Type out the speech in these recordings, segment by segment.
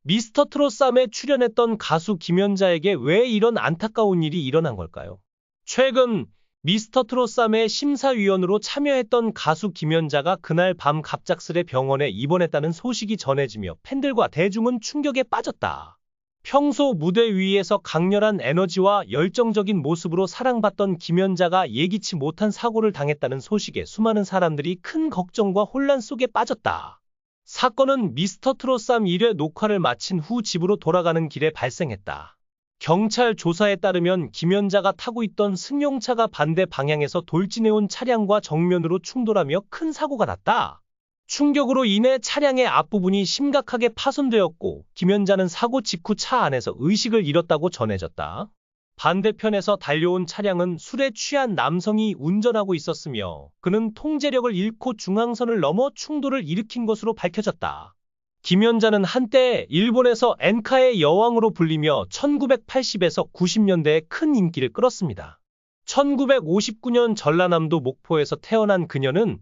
미스터 트롯3에 출연했던 가수 김연자에게 왜 이런 안타까운 일이 일어난 걸까요? 최근 미스터 트롯3의 심사위원으로 참여했던 가수 김연자가 그날 밤 갑작스레 병원에 입원했다는 소식이 전해지며 팬들과 대중은 충격에 빠졌다. 평소 무대 위에서 강렬한 에너지와 열정적인 모습으로 사랑받던 김연자가 예기치 못한 사고를 당했다는 소식에 수많은 사람들이 큰 걱정과 혼란 속에 빠졌다. 사건은 미스터 트롯3 1회 녹화를 마친 후 집으로 돌아가는 길에 발생했다. 경찰 조사에 따르면 김연자가 타고 있던 승용차가 반대 방향에서 돌진해온 차량과 정면으로 충돌하며 큰 사고가 났다. 충격으로 인해 차량의 앞부분이 심각하게 파손되었고 김연자는 사고 직후 차 안에서 의식을 잃었다고 전해졌다. 반대편에서 달려온 차량은 술에 취한 남성이 운전하고 있었으며 그는 통제력을 잃고 중앙선을 넘어 충돌을 일으킨 것으로 밝혀졌다. 김연자는 한때 일본에서 엔카의 여왕으로 불리며 1980에서 90년대에 큰 인기를 끌었습니다. 1959년 전라남도 목포에서 태어난 그녀는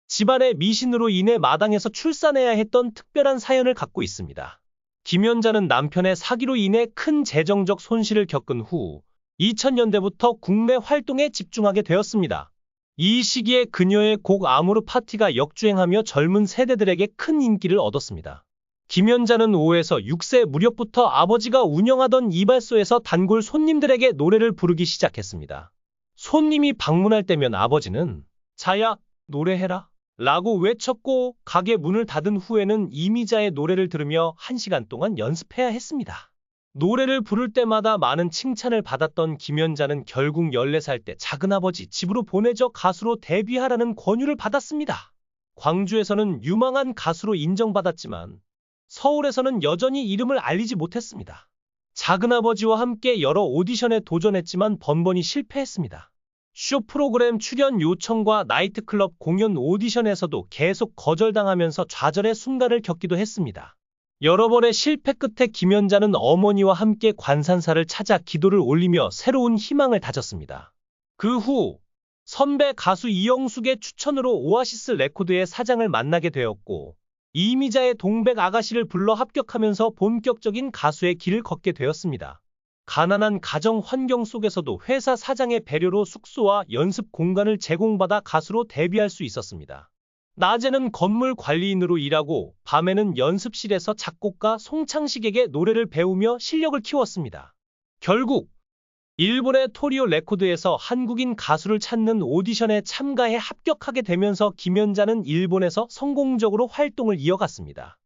집안의 미신으로 인해 마당에서 출산해야 했던 특별한 사연을 갖고 있습니다. 김연자는 남편의 사기로 인해 큰 재정적 손실을 겪은 후 2000년대부터 국내 활동에 집중하게 되었습니다. 이 시기에 그녀의 곡 아모르 파티가 역주행하며 젊은 세대들에게 큰 인기를 얻었습니다. 김연자는 5에서 6세 무렵부터 아버지가 운영하던 이발소에서 단골 손님들에게 노래를 부르기 시작했습니다. 손님이 방문할 때면 아버지는 자야, 노래해라 라고 외쳤고 가게 문을 닫은 후에는 이미자의 노래를 들으며 1시간 동안 연습해야 했습니다. 노래를 부를 때마다 많은 칭찬을 받았던 김연자는 결국 14살 때 작은아버지 집으로 보내져 가수로 데뷔하라는 권유를 받았습니다. 광주에서는 유망한 가수로 인정받았지만 서울에서는 여전히 이름을 알리지 못했습니다. 작은아버지와 함께 여러 오디션에 도전했지만 번번이 실패했습니다. 쇼 프로그램 출연 요청과 나이트클럽 공연 오디션에서도 계속 거절당하면서 좌절의 순간을 겪기도 했습니다. 여러 번의 실패 끝에 김연자는 어머니와 함께 관산사를 찾아 기도를 올리며 새로운 희망을 다졌습니다. 그 후 선배 가수 이영숙의 추천으로 오아시스 레코드의 사장을 만나게 되었고 이미자의 동백 아가씨를 불러 합격하면서 본격적인 가수의 길을 걷게 되었습니다. 가난한 가정 환경 속에서도 회사 사장의 배려로 숙소와 연습 공간을 제공받아 가수로 데뷔할 수 있었습니다. 낮에는 건물 관리인으로 일하고 밤에는 연습실에서 작곡가 송창식에게 노래를 배우며 실력을 키웠습니다. 결국 일본의 토리오 레코드에서 한국인 가수를 찾는 오디션에 참가해 합격하게 되면서 김연자는 일본에서 성공적으로 활동을 이어갔습니다.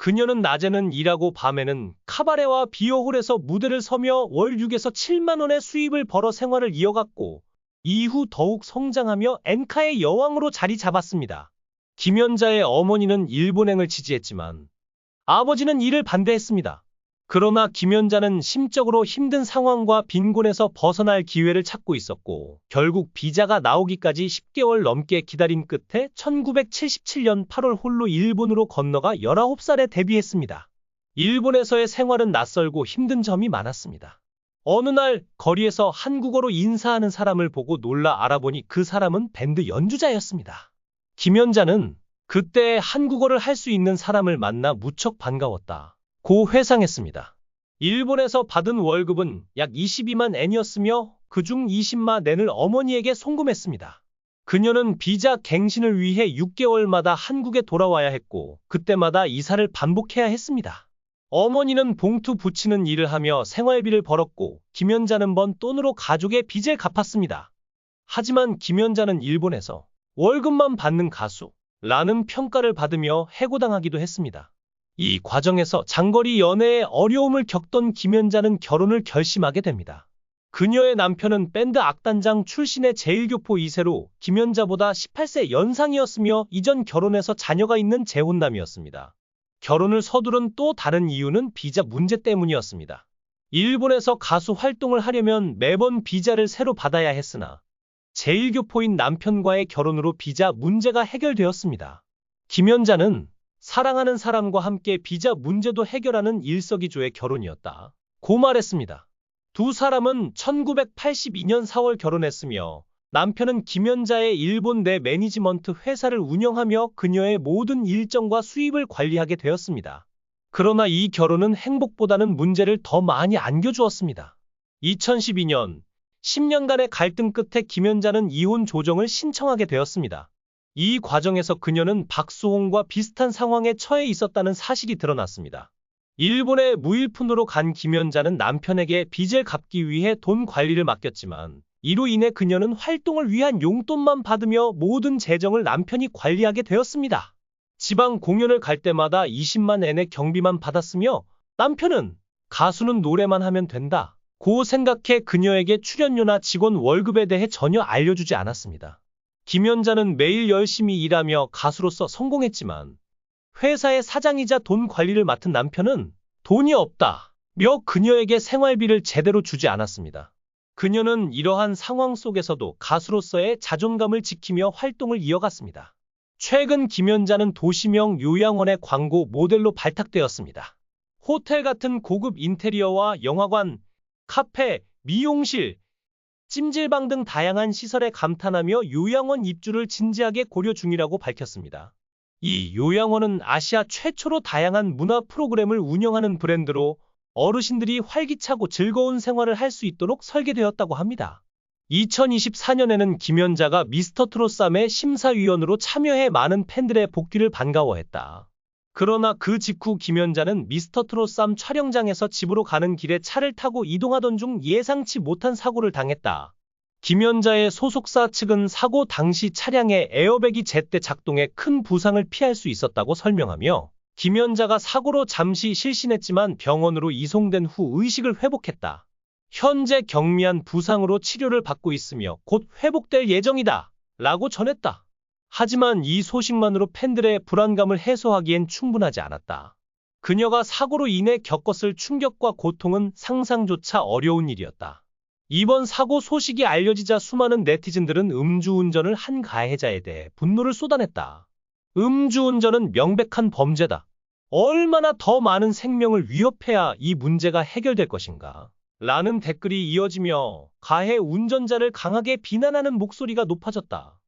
그녀는 낮에는 일하고 밤에는 카바레와 비어홀에서 무대를 서며 월 6에서 7만 원의 수입을 벌어 생활을 이어갔고 이후 더욱 성장하며 엔카의 여왕으로 자리 잡았습니다. 김연자의 어머니는 일본행을 지지했지만 아버지는 이를 반대했습니다. 그러나 김연자는 심적으로 힘든 상황과 빈곤에서 벗어날 기회를 찾고 있었고 결국 비자가 나오기까지 10개월 넘게 기다린 끝에 1977년 8월 홀로 일본으로 건너가 19살에 데뷔했습니다. 일본에서의 생활은 낯설고 힘든 점이 많았습니다. 어느 날 거리에서 한국어로 인사하는 사람을 보고 놀라 알아보니 그 사람은 밴드 연주자였습니다. 김연자는 그때 한국어를 할 수 있는 사람을 만나 무척 반가웠다 고 회상했습니다. 일본에서 받은 월급은 약 22만 엔이었으며 그중 20만 엔을 어머니에게 송금했습니다. 그녀는 비자 갱신을 위해 6개월마다 한국에 돌아와야 했고 그때마다 이사를 반복해야 했습니다. 어머니는 봉투 붙이는 일을 하며 생활비를 벌었고 김연자는 번 돈으로 가족의 빚을 갚았습니다. 하지만 김연자는 일본에서 월급만 받는 가수라는 평가를 받으며 해고당하기도 했습니다. 이 과정에서 장거리 연애에 어려움을 겪던 김연자는 결혼을 결심하게 됩니다. 그녀의 남편은 밴드 악단장 출신의 제1교포 2세로 김연자보다 18세 연상이었으며 이전 결혼해서 자녀가 있는 재혼남이었습니다. 결혼을 서두른 또 다른 이유는 비자 문제 때문이었습니다. 일본에서 가수 활동을 하려면 매번 비자를 새로 받아야 했으나 제1교포인 남편과의 결혼으로 비자 문제가 해결되었습니다. 김연자는 사랑하는 사람과 함께 비자 문제도 해결하는 일석이조의 결혼이었다 고 말했습니다. 두 사람은 1982년 4월 결혼했으며 남편은 김연자의 일본 내 매니지먼트 회사를 운영하며 그녀의 모든 일정과 수입을 관리하게 되었습니다. 그러나 이 결혼은 행복보다는 문제를 더 많이 안겨주었습니다. 2012년, 10년간의 갈등 끝에 김연자는 이혼 조정을 신청하게 되었습니다. 이 과정에서 그녀는 박수홍과 비슷한 상황에 처해 있었다는 사실이 드러났습니다. 일본에 무일푼으로 간 김연자는 남편에게 빚을 갚기 위해 돈 관리를 맡겼지만 이로 인해 그녀는 활동을 위한 용돈만 받으며 모든 재정을 남편이 관리하게 되었습니다. 지방 공연을 갈 때마다 20만 엔의 경비만 받았으며 남편은 가수는 노래만 하면 된다 고 생각해 그녀에게 출연료나 직원 월급에 대해 전혀 알려주지 않았습니다. 김연자는 매일 열심히 일하며 가수로서 성공했지만 회사의 사장이자 돈 관리를 맡은 남편은 돈이 없다며 그녀에게 생활비를 제대로 주지 않았습니다. 그녀는 이러한 상황 속에서도 가수로서의 자존감을 지키며 활동을 이어갔습니다. 최근 김연자는 도시명 요양원의 광고 모델로 발탁되었습니다. 호텔 같은 고급 인테리어와 영화관, 카페, 미용실, 찜질방 등 다양한 시설에 감탄하며 요양원 입주를 진지하게 고려 중이라고 밝혔습니다. 이 요양원은 아시아 최초로 다양한 문화 프로그램을 운영하는 브랜드로 어르신들이 활기차고 즐거운 생활을 할 수 있도록 설계되었다고 합니다. 2024년에는 김연자가 미스터트롯3의 심사위원으로 참여해 많은 팬들의 복귀를 반가워했다. 그러나 그 직후 김연자는 미스터트롯3 촬영장에서 집으로 가는 길에 차를 타고 이동하던 중 예상치 못한 사고를 당했다. 김연자의 소속사 측은 사고 당시 차량의 에어백이 제때 작동해 큰 부상을 피할 수 있었다고 설명하며 김연자가 사고로 잠시 실신했지만 병원으로 이송된 후 의식을 회복했다. 현재 경미한 부상으로 치료를 받고 있으며 곧 회복될 예정이다 라고 전했다. 하지만 이 소식만으로 팬들의 불안감을 해소하기엔 충분하지 않았다. 그녀가 사고로 인해 겪었을 충격과 고통은 상상조차 어려운 일이었다. 이번 사고 소식이 알려지자 수많은 네티즌들은 음주운전을 한 가해자에 대해 분노를 쏟아냈다. 음주운전은 명백한 범죄다. 얼마나 더 많은 생명을 위협해야 이 문제가 해결될 것인가? 라는 댓글이 이어지며 가해 운전자를 강하게 비난하는 목소리가 높아졌다.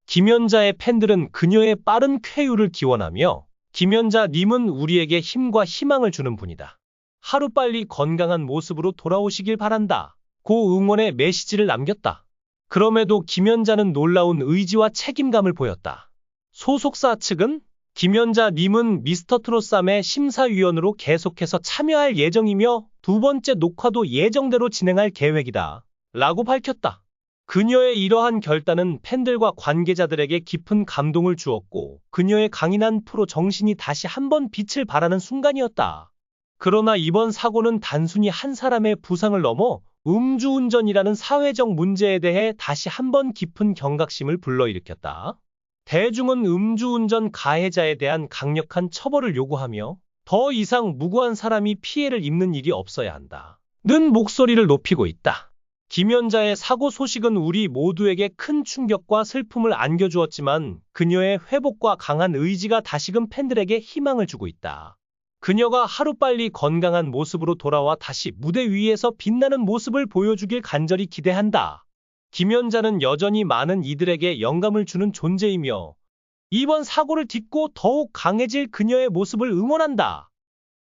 김연자의 팬들은 그녀의 빠른 쾌유를 기원하며 김연자님은 우리에게 힘과 희망을 주는 분이다. 하루빨리 건강한 모습으로 돌아오시길 바란다. 고 응원의 메시지를 남겼다. 그럼에도 김연자는 놀라운 의지와 책임감을 보였다. 소속사 측은 김연자님은 미스터트롯3의 심사위원으로 계속해서 참여할 예정이며 두 번째 녹화도 예정대로 진행할 계획이다. 라고 밝혔다. 그녀의 이러한 결단은 팬들과 관계자들에게 깊은 감동을 주었고 그녀의 강인한 프로 정신이 다시 한번 빛을 발하는 순간이었다. 그러나 이번 사고는 단순히 한 사람의 부상을 넘어 음주운전이라는 사회적 문제에 대해 다시 한번 깊은 경각심을 불러일으켰다. 대중은 음주운전 가해자에 대한 강력한 처벌을 요구하며 더 이상 무고한 사람이 피해를 입는 일이 없어야 한다. 는 목소리를 높이고 있다. 김연자의 사고 소식은 우리 모두에게 큰 충격과 슬픔을 안겨주었지만 그녀의 회복과 강한 의지가 다시금 팬들에게 희망을 주고 있다. 그녀가 하루빨리 건강한 모습으로 돌아와 다시 무대 위에서 빛나는 모습을 보여주길 간절히 기대한다. 김연자는 여전히 많은 이들에게 영감을 주는 존재이며 이번 사고를 딛고 더욱 강해질 그녀의 모습을 응원한다.